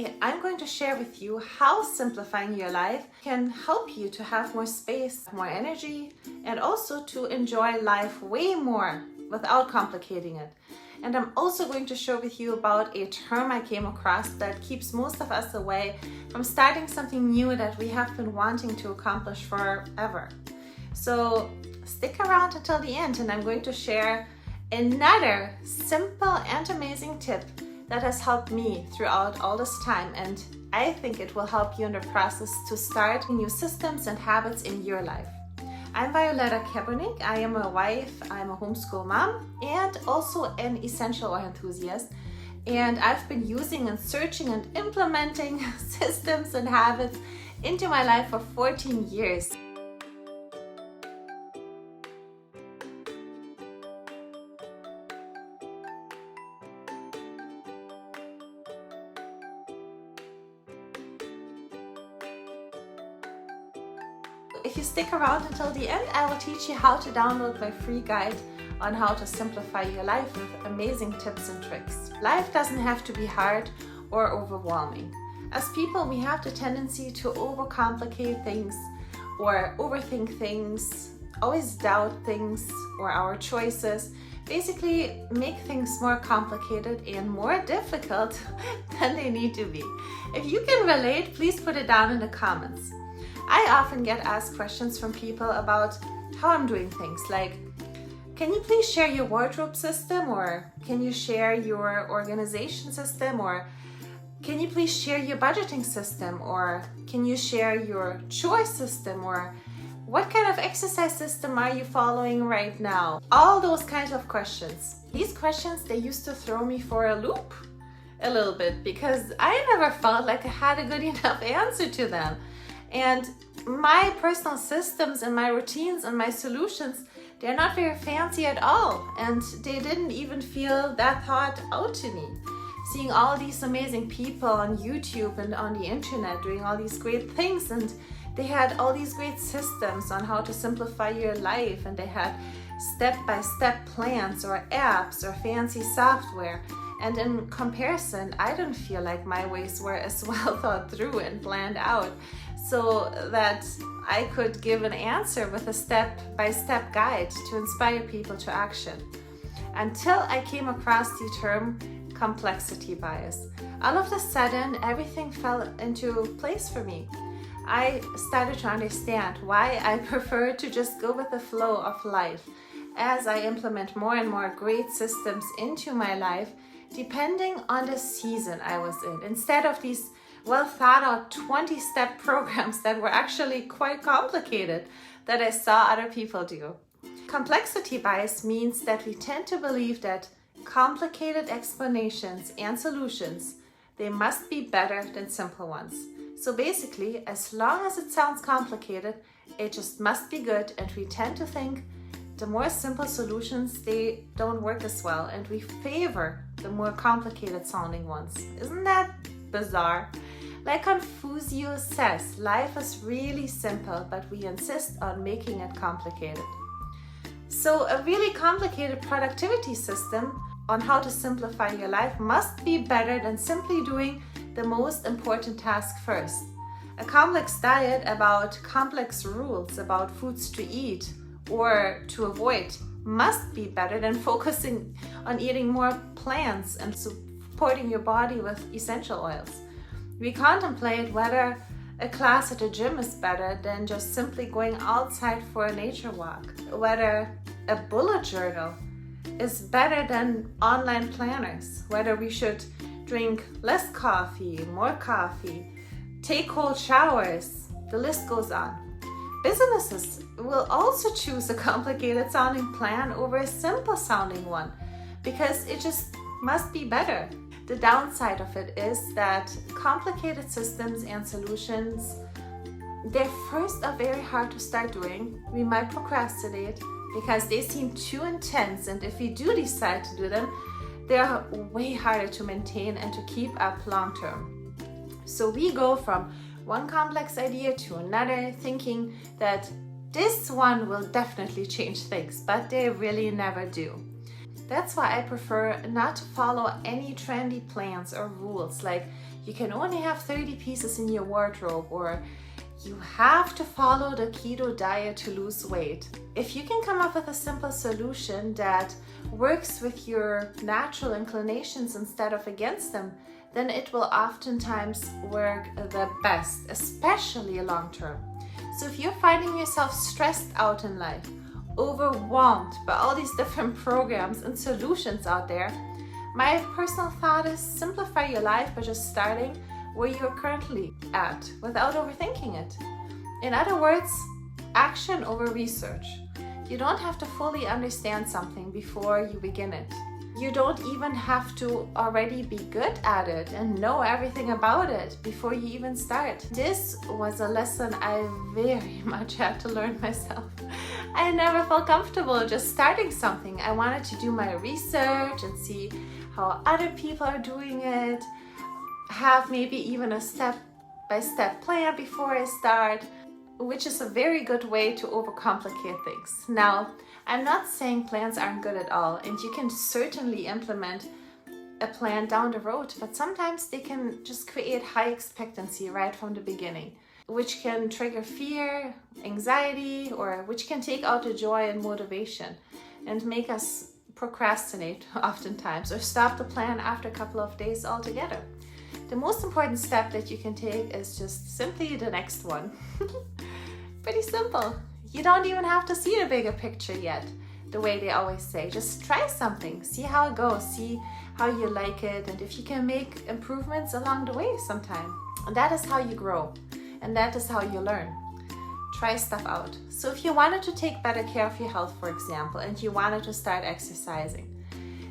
I'm going to share with you how simplifying your life can help you to have more space, more energy, and also to enjoy life way more without complicating it. And I'm also going to share with you about a term I came across that keeps most of us away from starting something new that we have been wanting to accomplish forever. So stick around until the end, and I'm going to share another simple and amazing tip that has helped me throughout all this time, and I think it will help you in the process to start new systems and habits in your life. I'm Violetta Kebernik. I am a wife, I'm a homeschool mom, and also an essential oil enthusiast. And I've been using and searching and implementing systems and habits into my life for 14 years. If you stick around until the end, I will teach you how to download my free guide on how to simplify your life with amazing tips and tricks. Life doesn't have to be hard or overwhelming. As people, we have the tendency to overcomplicate things or overthink things, always doubt things or our choices, basically make things more complicated and more difficult than they need to be. If you can relate, please put it down in the comments. I often get asked questions from people about how I'm doing things, like, can you please share your wardrobe system, or can you share your organization system, or can you please share your budgeting system, or can you share your choice system, or what kind of exercise system are you following right now? All those kinds of questions. These questions, they used to throw me for a loop a little bit because I never felt like I had a good enough answer to them. And my personal systems and my routines and my solutions, they're not very fancy at all. And they didn't even feel that thought out to me. Seeing all these amazing people on YouTube and on the internet doing all these great things, and they had all these great systems on how to simplify your life, and they had step-by-step plans or apps or fancy software. And in comparison, I don't feel like my ways were as well thought through and planned out, so that I could give an answer with a step-by-step guide to inspire people to action. Until I came across the term complexity bias. All of a sudden, everything fell into place for me. I started to understand why I prefer to just go with the flow of life as I implement more and more great systems into my life, depending on the season I was in, instead of these well thought out 20-step programs that were actually quite complicated that I saw other people do. Complexity bias means that we tend to believe that complicated explanations and solutions, they must be better than simple ones. So basically, as long as it sounds complicated, it just must be good, and we tend to think the more simple solutions, they don't work as well, and we favor the more complicated sounding ones. Isn't that bizarre? Like Confucius says, life is really simple, but we insist on making it complicated. So a really complicated productivity system on how to simplify your life must be better than simply doing the most important task first. A complex diet about complex rules about foods to eat or to avoid must be better than focusing on eating more plants and supporting your body with essential oils. We contemplate whether a class at the gym is better than just simply going outside for a nature walk, whether a bullet journal is better than online planners, whether we should drink less coffee, more coffee, take cold showers, the list goes on. Businesses will also choose a complicated sounding plan over a simple sounding one because it just must be better. The downside of it is that complicated systems and solutions, they're first are very hard to start doing. We might procrastinate because they seem too intense, and if we do decide to do them, they're way harder to maintain and to keep up long term. So we go from one complex idea to another, thinking that this one will definitely change things, but they really never do. That's why I prefer not to follow any trendy plans or rules like you can only have 30 pieces in your wardrobe, or you have to follow the keto diet to lose weight. If you can come up with a simple solution that works with your natural inclinations instead of against them, then it will oftentimes work the best, especially long term. So if you're finding yourself stressed out in life, overwhelmed by all these different programs and solutions out there, my personal thought is simplify your life by just starting where you're currently at without overthinking it. In other words, action over research. You don't have to fully understand something before you begin it. You don't even have to already be good at it and know everything about it before you even start. This was a lesson I very much had to learn myself. I never felt comfortable just starting something. I wanted to do my research and see how other people are doing it, have maybe even a step-by-step plan before I start, which is a very good way to overcomplicate things. Now, I'm not saying plans aren't good at all, and you can certainly implement a plan down the road, but sometimes they can just create high expectancy right from the beginning, which can trigger fear, anxiety, or which can take out the joy and motivation and make us procrastinate oftentimes or stop the plan after a couple of days altogether. The most important step that you can take is just simply the next one. Pretty simple. You don't even have to see the bigger picture yet, the way they always say. Just try something, see how it goes, see how you like it, and if you can make improvements along the way sometime. And that is how you grow, and that is how you learn. Try stuff out. So if you wanted to take better care of your health, for example, and you wanted to start exercising,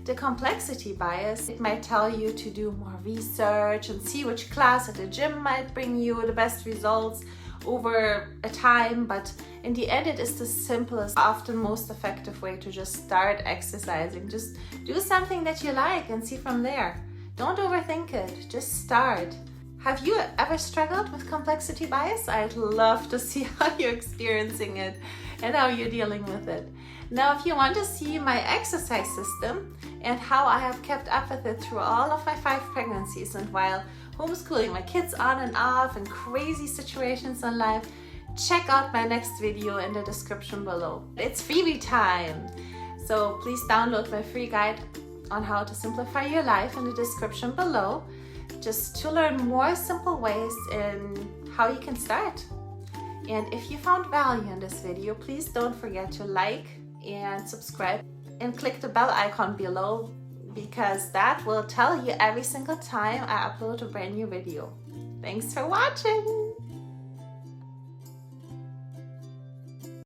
the complexity bias, it might tell you to do more research and see which class at the gym might bring you the best results over a time, but in the end it is the simplest, often most effective way to just start exercising. Just do something that you like and see from there. Don't overthink it, just start. Have you ever struggled with complexity bias? I'd love to see how you're experiencing it and how you're dealing with it. Now, if you want to see my exercise system and how I have kept up with it through all of my 5 pregnancies and while homeschooling my kids on and off and crazy situations in life, check out my next video in the description below. It's freebie time, so please download my free guide on how to simplify your life in the description below, just to learn more simple ways in how you can start. And if you found value in this video, please don't forget to like and subscribe and click the bell icon below, because that will tell you every single time I upload a brand new video. Thanks for watching!